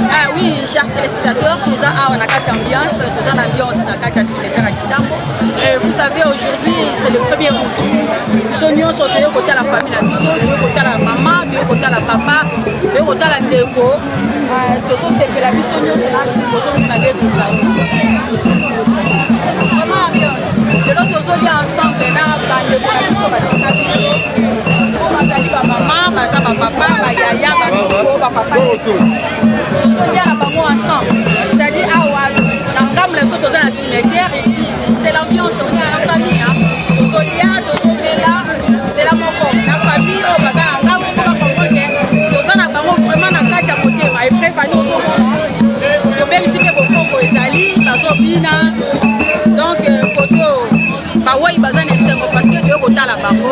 Ah oui, chers téléspectateurs, nous avons une ambiance, nous avons l'ambiance dans le cimetière à Kitambo. Vous savez, aujourd'hui, c'est le 1er août. Nous sommes au côté de la famille, nous sommes au côté de la maman, nous sommes au côté de la papa, nous sommes au côté de la ndeko. Nous sommes au la mission, nous sommes tout ça. Vraiment ambiance. De l'autre, nous sommes ensemble, maman, papa, yaya, papa. C'est-à-dire, dans les autres dans le cimetière ici, c'est l'ambiance, on est à la famille. C'est la moko, la famille, on va vraiment dans la carte à côté, et préparer nos enfants. Je vais ici que vos enfants, ils allaient, ils donc, il bazan est parce que Dieu est la bango.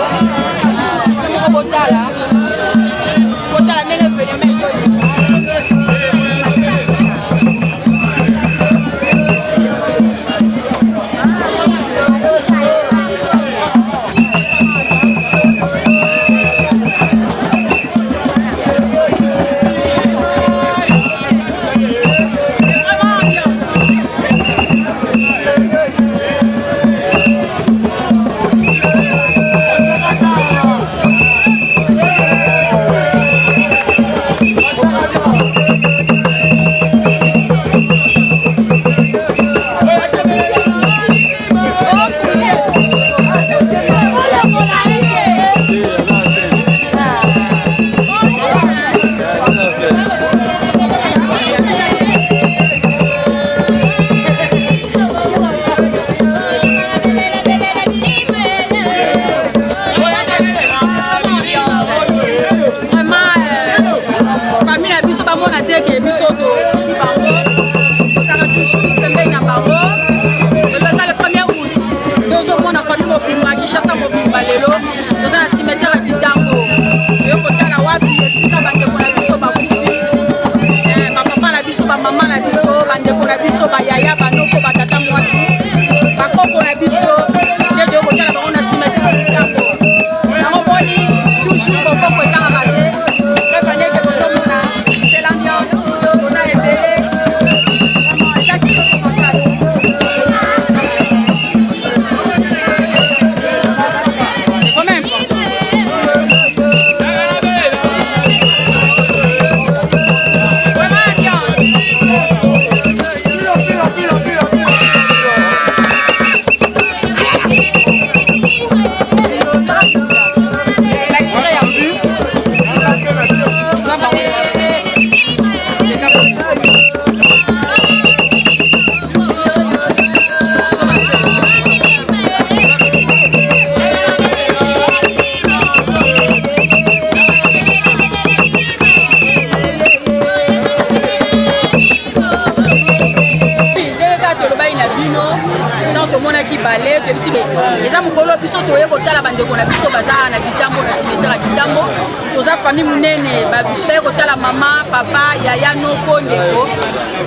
Maman, papa, yaya, no ndeko.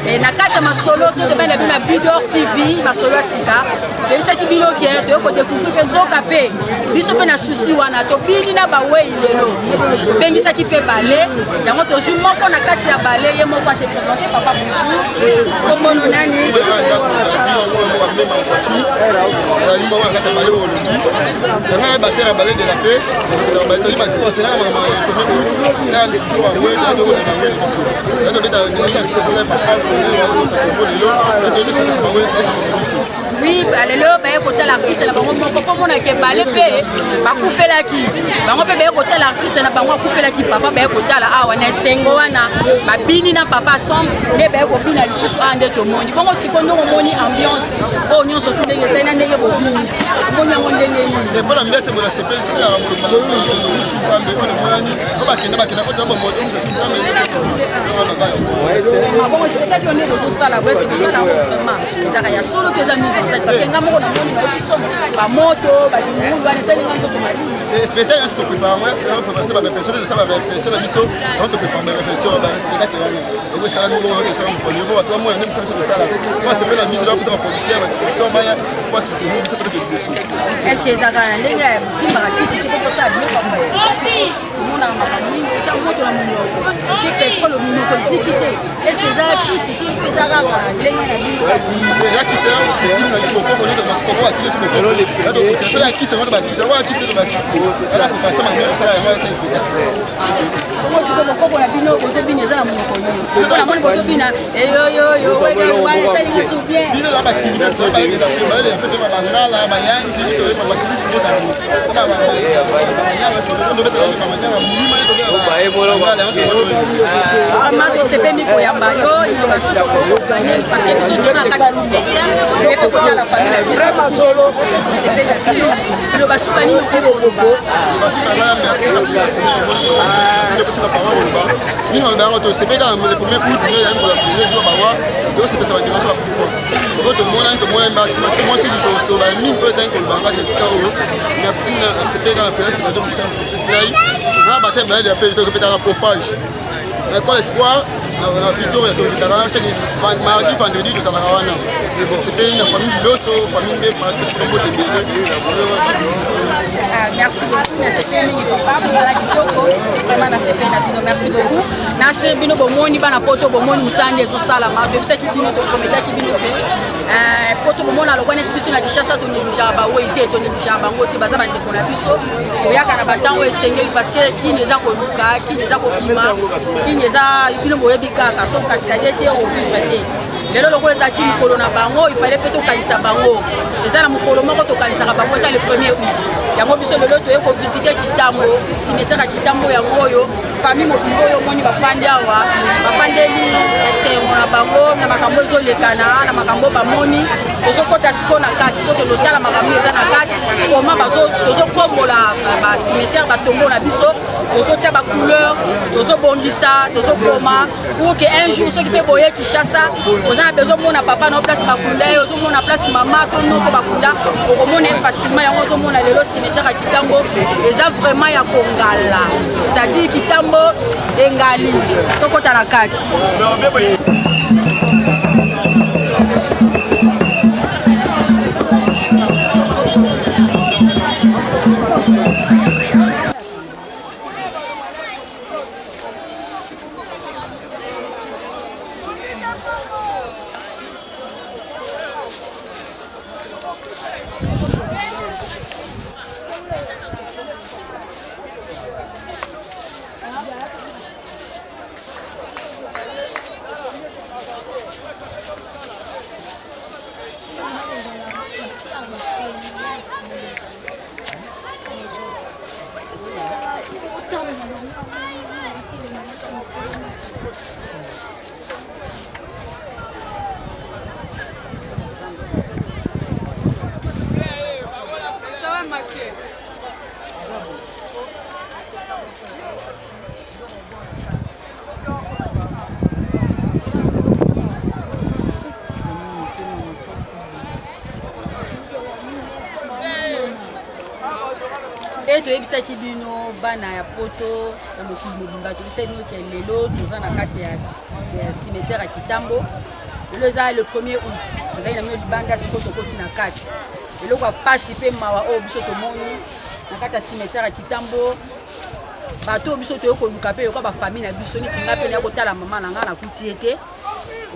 Et na kata masolo to de bana bina Bidor TV, masolo sika. Et ça qui bino qui est de ko découvrir que nzoka pe. Biso pe na souci wana to bini na ba we lelo. Bengi ça qui peut balé, yango to zu moko na kati ya balé, ye moko se présenter papa bonjour. Comment on nani? Oui, allez côté l'artiste là bango papa mona ke balé pe ba kufela ki bango pe be côté l'artiste là bango kufela ki papa be côté là awa na sengo wana ba bini na papa sombre ne be ko bina lisusu ande to moni bongo sikondo moni ambiance o nyonso to ndenge sai na ndenge bo bini moni ngo ndenge yi e bona mbese bona sepe sikola ga mo pambe bona moni ko ba kina ko tombo mo bongo c'est ça que on est dans ça là parce que tout ça vraiment ezaka ya solo que za mise en scène parce que ngamo ko na moni ko somo ba moto ba mungu ba sali nganzo to mali et spectacle est-ce que prépare moi c'est un peu passer ba répétition de ça ba répétition la mission on te prépare ba répétition ba spectacle Est-ce que ça va aller? Si ma qui c'est pour ça, on a ma famille, tu as monté la mono, tu pétrole au mono comme si quitté. Est-ce que ça qui c'est que ça va aller? L'école Espoir, la vidéo est mardi, vendredi, de Savarawana. C'était une famille de l'autre, famille de merci beaucoup, merci beaucoup. Merci bino bomoni bana poto bomoni musande zo sala ma be saki bino to kometa ki bino pe poto bomona lo kwana tibiso na kishasa to ne bijaba wo ite to ne bijaba ngoti baza bande kona biso to yaka na batango esengeli parce que ki neza ko luka ki neza ko bima ki neza bino boyebi kaka so kaskade te o vivre te lelo lokolo ezaki mokolo na bango il fallait pe tokanisa bango eza na mokolo moko tokanisaka bango eza le 1er août yango biso lelo toye kovisite Kitambo cimetière ya Kitambo yango oyo famille mobimba oyo omoni bafandi awa bafandeli esengo na bango na makambo ezolekana na makambo bamoni tozokota siko na kati to tolotala makambo eza na kati koma tozokombola bacimetière batombo na biso tozotia bacouleur tozobongisa tozokoma pour que un jour soki mpe boye Kinshasa oza na besoin mona papa na place bakunda ye ozomona place mama to noko bakunda okomona facilement yango ozomona lelo cimetière ya Kitambo eza vraiment ya kongala c'est-à-dire Kitambo engali tokota na kati. toyebisaki bino bana ya poto ya mokili mobimba toyebisaki bino ke lelo toza na kati ya cimetière ya Kitambo lelo eza le 1er août tozali na mino libanda siko tokoti na kati eloko ya pasi mpe mawa oyo biso tomoni na kati ya cimetière ya Kitambo bato biso toyo koluka mpe yoka bafamille na biso neti nga mpe na kotala mama na nga na kuti ete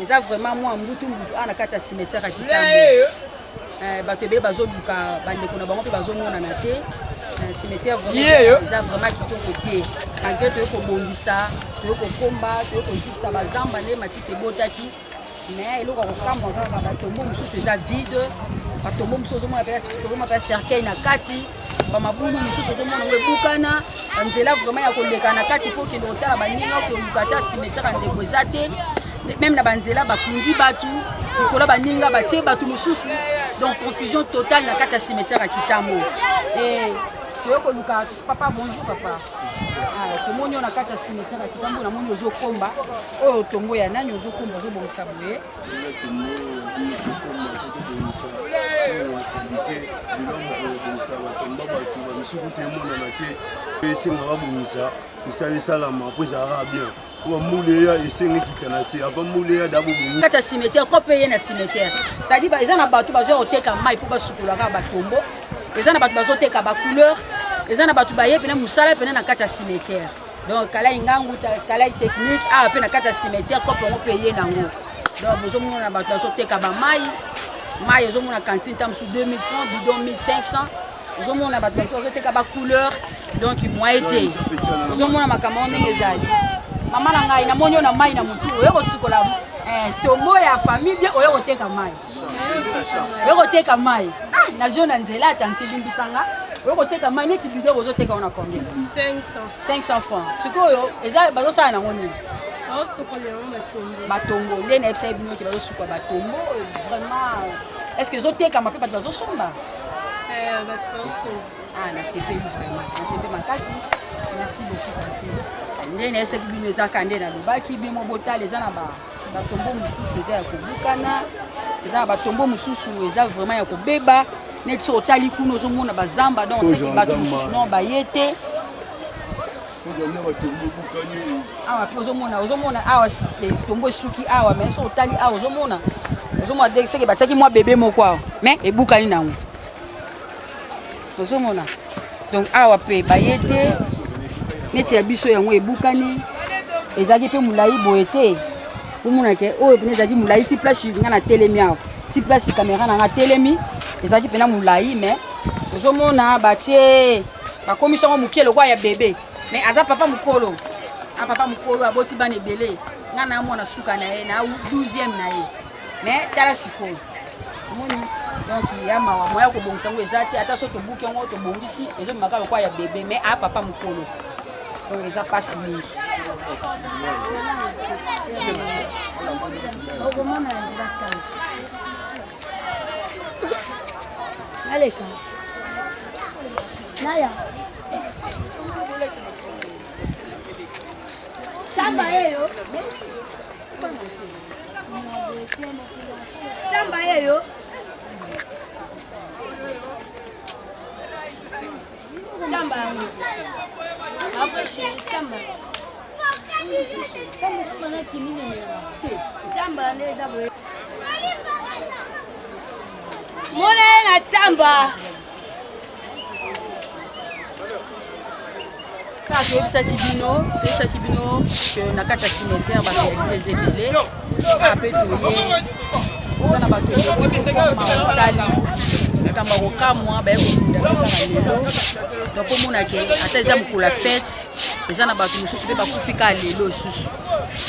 eza vraiment mwa mbutu ana kati ya cimetière ya Kitambo bato ebele bazoluka bandeko na bango mpe bazomonana te cimetière vraiment eza vraiment kitoko te malgré toyo kobongisa toyo kokomba toyo kozikisa bazamba nde matiti ebotaki mais eloko ya kokamwa kaka batombo mosusu eza vide batombo mosusu ozomona mpe cercueil na kati bamabulu mosusu ozomona ngo ebukana banzela vraiment ya koleka na kati mpo okende kotala baninga okoluka ta cimetière ya ndeko eza te même na banzela bakundi batu likolo baninga batie batu mosusu donc confusion totale na kati ya cimetière ya Kitambo Papa, bonjour papa. Tout le monde a 4 cimetières à Kitambo, on a mon yozo combat. Oh, tombo ya nani yozo combat, zo bon saboué. Kata cimetière, ko payer na cimetière. Ça dit ba ezana bato bazo oteka mai pour basukula ka batombo. Ezana bato bazo teka ba couleur. Ezana bato ba yepena musala pena na kata cimetière. Donc kala ingangu kala technique a pena kata cimetière ko po payer nango. Donc bozo mona bato bazo teka ba mai. Mai ozo mona cantine tam sous 2000 francs, bidon 1500. Ozo mona bato bazo teka ba couleur. Donc moi été. Ozo mona makamon ngezali. Maman nanga ina monyo na mai na mutu oyo kosukola tombo ya famille bien oyo koteka mai oyo koteka mai na zone nzela tanti limbisanga oyo koteka mai neti bidon ozo teka ona combien 500 francs sikoyo eza bazo sala na ngoni batombo ndene epsa bino ki bazo sukola batombo vraiment est-ce que zo teka mape bazo somba na c'est vraiment na c'est makasi merci beaucoup kasi ndene ese bino eza kande na lobaki bimo botale eza na batombo mususu eza ya kobukana eza na batombo mususu eza vraiment ya kobeba neti so otali kuno ozomona bazamba donc c'est que bato mususu non bayete awa pe ozomona awa tombo esuki awa mais so otali awa ozomona dès que batiaki mwa bébé moko awa mais ebukani nango ozomona donc awa pe bayete neti ya biso yango ebukani ezaki pe mulai boye te omona ke oyo pene ezaki mulai ti place nga na telemi awa ti place caméra na nga telemi ezaki pena mulai mais ozomona batie bakomisa ngo mokie lokwa ya bébé mais aza papa mukolo aboti bana ebele nga na mwana suka na ye na 12e na ye mais tala sikoyo omoni donc ya mawa moya kobongisa ngo eza te ata so tobuki yango tobongisi ezomaka lokwa ya bébé mais a papa mukolo ils ont pas signé. Allez, Naya. Tambayeyo. Tambayeyo. Tambayeyo. Après chez Tamba. Mona na Tamba. Toyebisaki bino que na kati ya cimetière baréalité ezebele ape toye oza na bato sali ekamba kokamwa bayekokunda kaka lelo donc omonake ata eza mokolo ya fete eza na bato mosusu mpe bakufi kaka lelo lisusu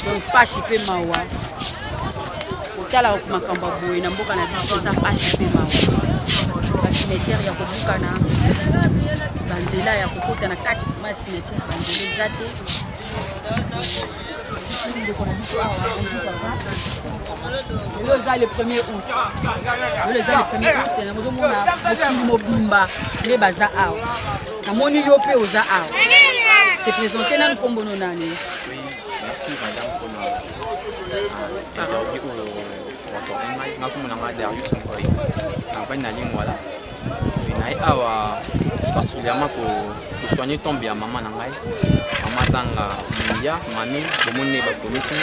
donc pasi mpe mawa kotala makambo ya boye na mboka na biso eza pasi mpe mawa bacimetière ya kobukana banzela ya kokota na kati ya cimetière banzela eza te lelo eza le 1er août nazomona mokili mobimba nde baza awa namoni yo mpe oza awa se présente nani nkombono nani particulièrement pour soigner tomber à maman nangai maman zanga ya mami bomone ba komiki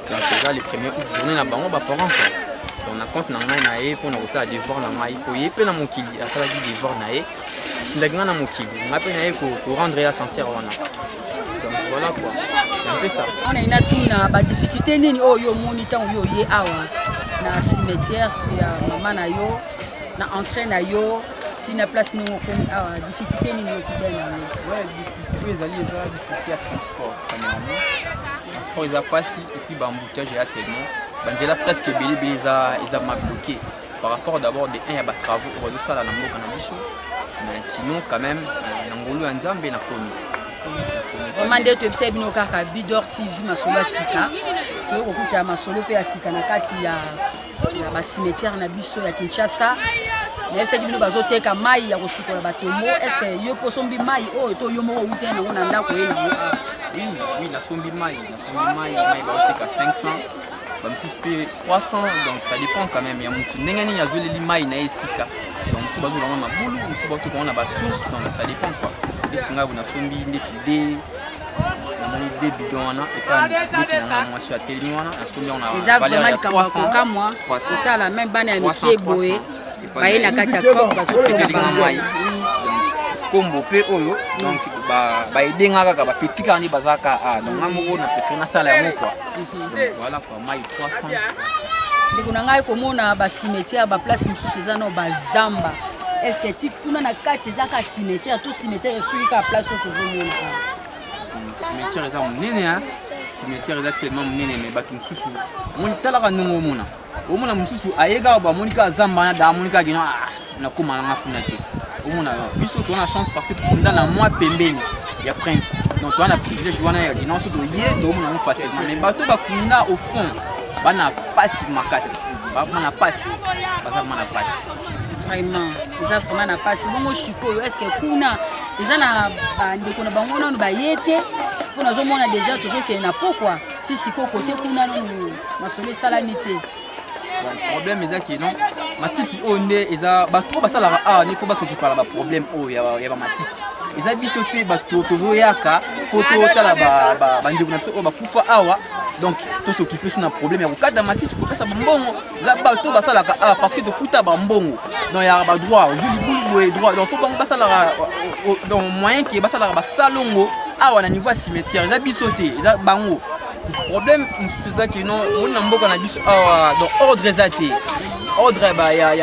donc déjà les premières journées na bango ba parents on a compte nangai na e pour na osa devoir nangai pour yepe na mokili asala di devoir na e sindagna na mokili ngape na e pour rendre la sincère wana donc voilà quoi c'est un peu ça on a ina tuna ba difficulté nini oyo moni tan oyo ye awa na cimetière ya maman na yo na entrée na yo si na place nous comme difficulté ni ouais difficulté à transport premièrement transport ils a passé et puis embouteillage est tellement banzela presque belé ils a m'a bloqué par rapport d'abord des un ya ba travaux au de ça là na mboka na biso mais sinon quand même na ngolo ya nzambe na komi vraiment nde to ebisa bino kaka Bidor TV masolo sika to okuta masolo pe ya sika na kati ya ba cimetière na biso ya Kinshasa mais c'est que nous bazo teka mai ya kosukola batombo est-ce que yo posombi mai oh to yo moko ute na ngona ndako yena oui na sombi mai ba 500 ba msusu 300 donc ça dépend quand même ya mutu ndenge nini azoleli mai na esika donc msusu bazo langa mabulu msusu bato ko na ba source donc ça dépend quoi et singa na sombi ndeti de namoni de bidon wana epa ndeti na mwasi ya telemi wana na sombi on a valeur ya 300 moi c'est la même bana ya mikie boye baye na kati ya corps bazo teka mai kombo pe oyo donc ba edenga kaka ba petit kani bazaka donc ngamoko na préfère na sala yango quoi voilà quoi mai 300 ndeko na ngai komona ba cimetière ba place msusu ezana ba zamba est-ce que ti kuna na kati ezaka cimetière tout cimetière esui ka place oto zomona cimetière eza munene hein cimetière eza tellement munene mais bato msusu moni talaka ndongo mona omona msusu ayega ba monika zamba na da monika gina na koma na ngafuna te omona biso to na chance parce que dans la moi pembeni ya prince donc on a privilège wana ya gina so do ye to omona facilement mais bato bakunda au fond bana pasi makasi bana pasi baza mana pasi vraiment eza vraiment na pasi bongo sikoyo est-ce que kuna eza na ndeko na bango nanu bayete pour nazo mona déjà tozokele na pourquoi ti siko côté kuna nanu masole salani te problème eza ki non matiti onde eza bato basala ne faut pas s'occuper la problème ya ba matiti eza biso te bato tozoyaka poto tala ba ndeko na biso bakufa awa donc to s'occuper sur un problème ya kokada matiti ko pesa bambongo eza bato basalaka parce que to futa bambongo donc ya ba droit juli bulu droit donc faut bango basala donc moyen ki basala ba salongo awa na niveau cimetière eza biso te eza bango problème c'est ça qui non on a beaucoup na biso donc ordre ezate ordre ba ya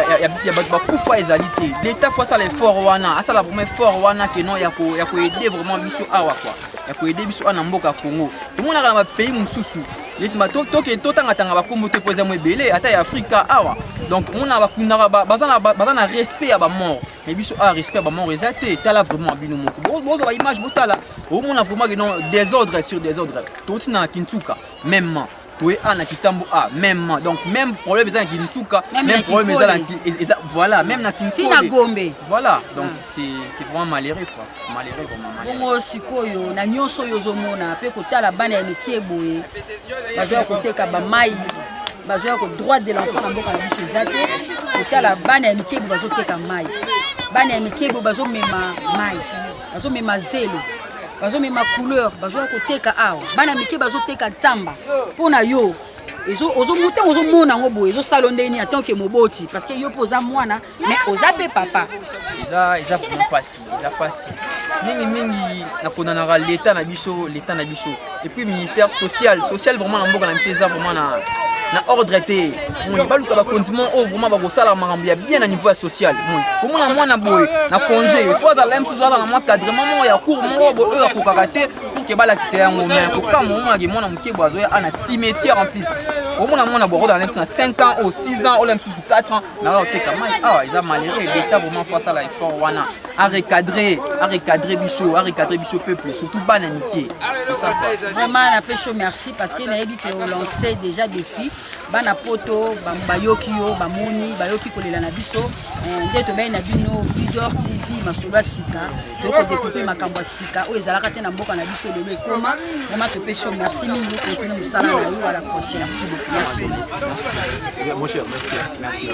ba kufa ezalité l'état faut ça l'effort wana asa la premier fort wana que non ya ko aider vraiment biso awa quoi ya ko aider biso ana mboka Congo tout monde na ba pays mususu litma to ke to tanga ba kombo te poser mo belé ata ya Afrika awa donc on a bazana respect ya ba mort mais biso respect ba mort ezate tala vraiment bino moko bozo ba image botala au monde vraiment que non désordre sur désordre tout na Kintuka même toi na Kitambo même donc même problème ezana Kintuka même problème ezana voilà même na Kintuka tina Gombe voilà donc c'est vraiment malheureux quoi malheureux vraiment malheureux bongo sikoyo na nyonso yozomona pe kotala bana ya mikie boye bazoya koteka ba mai bazoya ko droit de l'enfant na mboka na biso ezate kotala bana ya mikie bazoteka mai bana ya mikie bazomema mai bazomema zelo bazomema couleur bazoya koteka awa bana mikie bazoteka tamba pona yo ozomuta ozomona ngo boye ezosalondi en tant que moboti parce que yo poza mwana mais oza pe papa eza vraiment pasi mingi na konana l'état na biso et puis ministère social vraiment na mboka na biso eza vraiment na ordre te mon baluka ba condiment vraiment ba kosala makambo ya bien na niveau social mon komona mwana boye na congé il faut dans sous na moi cadrement ya cour mo bo ya kokakate pour que bala kise yango mais ko kama mwana muke bozo ya na cimetière en plus omona mwana bo dans na 5 ans ou 6 ans ou même sous 4 ans na oteka mai ils a malheureux l'état vraiment faut ça la effort wana à recadrer biso peuple surtout bana mikie c'est ça vraiment na pecho merci parce que na yebi que on lançait déjà défi bana poto bayoki yo bamoni bayoki kolela na biso nde to bayi na bino Leader TV masolo sika to ko découvrir makambo sika o ezalaka te na mboka na biso lelo ekoma vraiment to pecho merci mingi continue musala na yo à la prochaine merci mon cher merci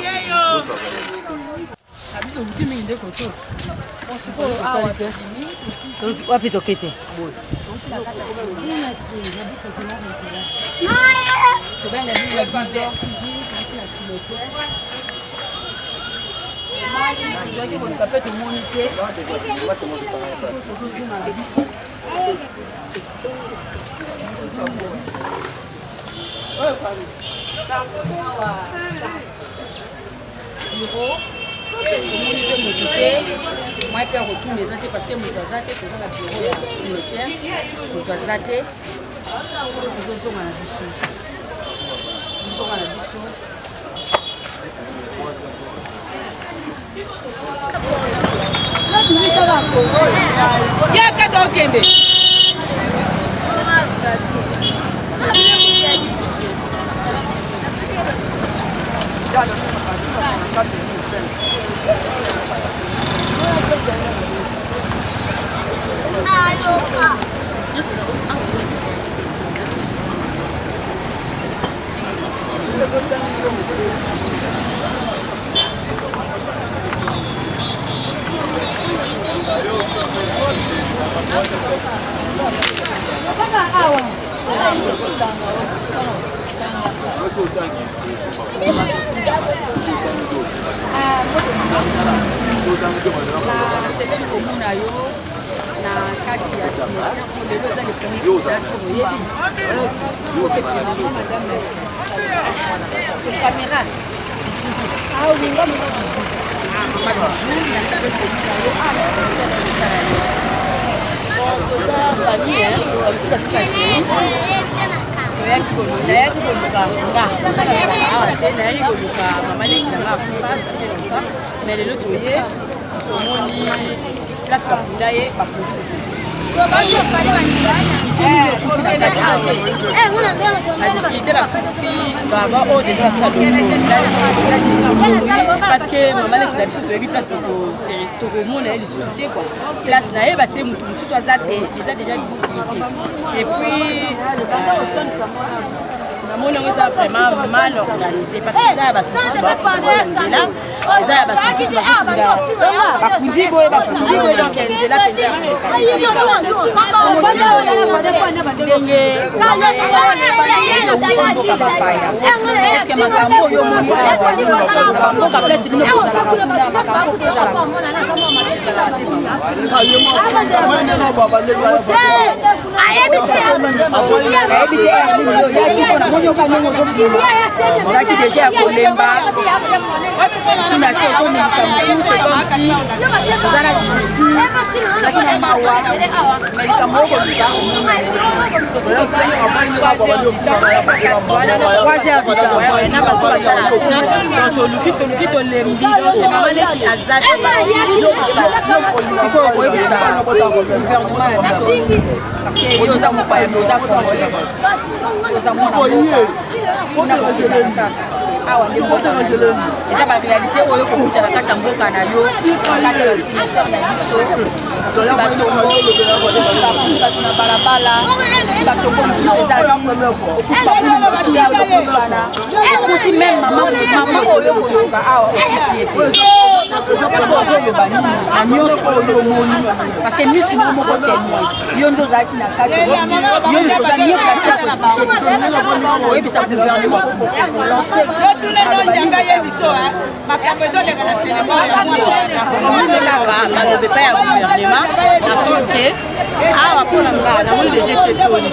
wapi tokete moi je peux retourner les antés parce que mon doigt zaté c'est dans la bureau à cimetière mon doigt zaté nous sommes à la biso ya kato kende Nasepeli komona yo na kati ya cimetière pour lelo eza le premier invitation oyebi se présenter madame caméra olinga madame nasepeli komona yo na cimetière na misala yo oza famille osikasika nayaki koluka awa te nayaki koluka mama leki nanga akufasa te luka mais lelo toye tomoni place bakunda ye parce que mama leki na biso toyebi place tokomona ye lisusu te quoi place na ye batie motu mosusu aza te eza déjà liboki et puis namoni yango eza vraiment mal organisé parce que eza ya basisi nzela eza ya basisi bakundi boye donc nzela ndenge eske makambo oyo omoni mboka place bino kozalaka kuna makambo ezalaka ozalaki déjà ya kolemba tina si ozomilisa motu c'est comme si oza na disi ozalaki na mawa mais likambo oko luka na bato basala kuna donc toluki tolembi donc mama leki aza sikoyo koyebisa gouvernement ya biso parce que yo oza mopaya me oza congolais oza mwana awa eza baréalité oyo kokutana kati ya mboka na yo kati ya cimetière na biso bato na balabala batoko mosusu ezali okuti meme mama oyo koyoka awa okuti ete ozoloba nini na nyonso oyo omoni parce que misi no moko témoin yo nde ozalaki na kati yo nde oza mieux placé ya koexplike biso oyebisa gouvernement kolance malobe pa ya gouvernement na sens ke awa mpona mbaa namoni déjà setondi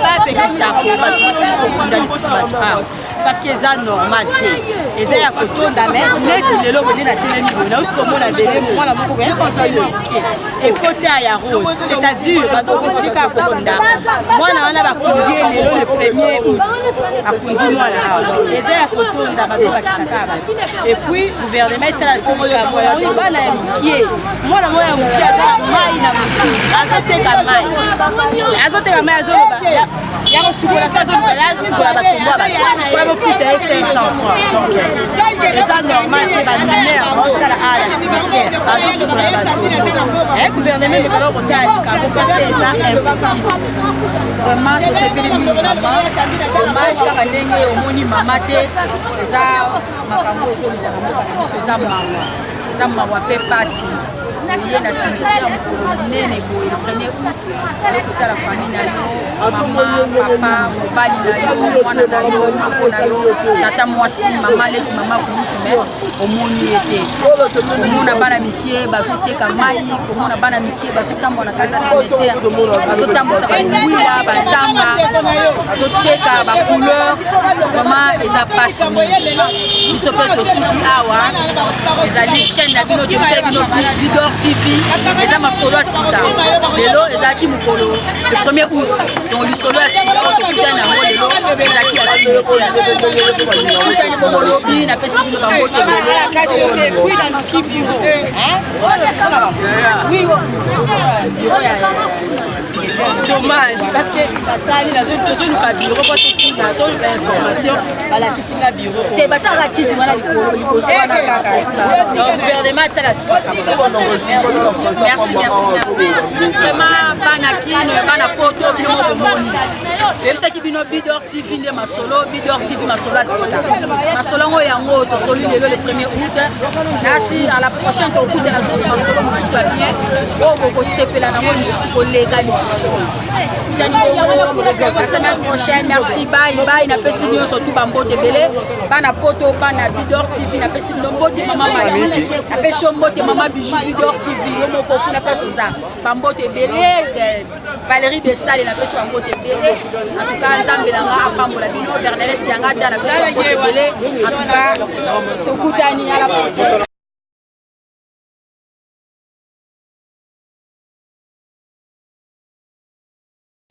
bapekisako bato kokunda lisusu bato awa parce que eza normal te eza ya kotonda me neti lelo bende na telemi boye nausi komona belemo mwana moko boyesazoyoke ekoti ya rose c'est-à-dire bazokontinue kaka kokonda mwana wana bakundi ye lelo le 1er août akundi mwana awa eza ya kotonda bazobakisa kaka bato et puis gouvernement etala sokokambo yaoni bana ya mokie mwana moko ya mokie aza na mai na motu azoteka mai azoloba yakosukola se azoluka yasukola batombo bato bafuta ye 500 francs donc eza normal te baminere baosala a la cimetière bazosukola batombo gouvernement mekala okotala likambo parce que eza impossible vraiment tosepeli mingi mama hommage kaka ndenge omoni mama te eza makambo ezolukaka mboka na biso eza mawa mpe pasi ye na cimetière mokolo minene boye le 1er août okotala famille na yo mama papa mobali na yo mwana na yo moko na yo tata mwasi mama leki mama kulutu me omoni ye te komona bana mikie bazoteka mai komona bana mikie bazotambola na kati ya cimetière bazotambosa bangwila batamba bazoteka bacouleur vraiment eza pasi mingi biso mpe tosuki awa ezali chaîne na bino tobisa bino Bidor TV eza masolo ya sika lelo ezalaki mokolo le 1er août donc lisolo ya sika tokutani yango lelo ezalaki ya cimetière tokutani bomolobi napesi bino dommage parce que natali tozoluka biro po tokuna toluka information balakisinga biro te batiaka kiti wana liboso wana kaka donc gouvernement atala sika merci. Vraiment, Banakine, Banapoto, Bino, et ce qui vient Bidor TV, Bidor TV, Masolo, Yango, Tosoli, le 1er août. Merci, à la prochaine, au coup de la société, Masolo, nous soit bien. Oh, CP, la légal. La semaine prochaine, merci, bye, n'a pas si bien surtout Bambo de Belé, Banapoto, Bana Bidor TV, n'a pas si bien Maman Maï, n'a pas si bien Maman Bijou Bidor TV, Yomo Kofu, n'a pas si ça, Bambo de Belé, Valérie Bessal, n'a pas si Bambo de Belé, en tout cas, Nzambelanga, Bambo la Bino, Bernadette Diangata, n'a pas si Bambo de Belé, en tout cas, Tokoutani, à la prochaine.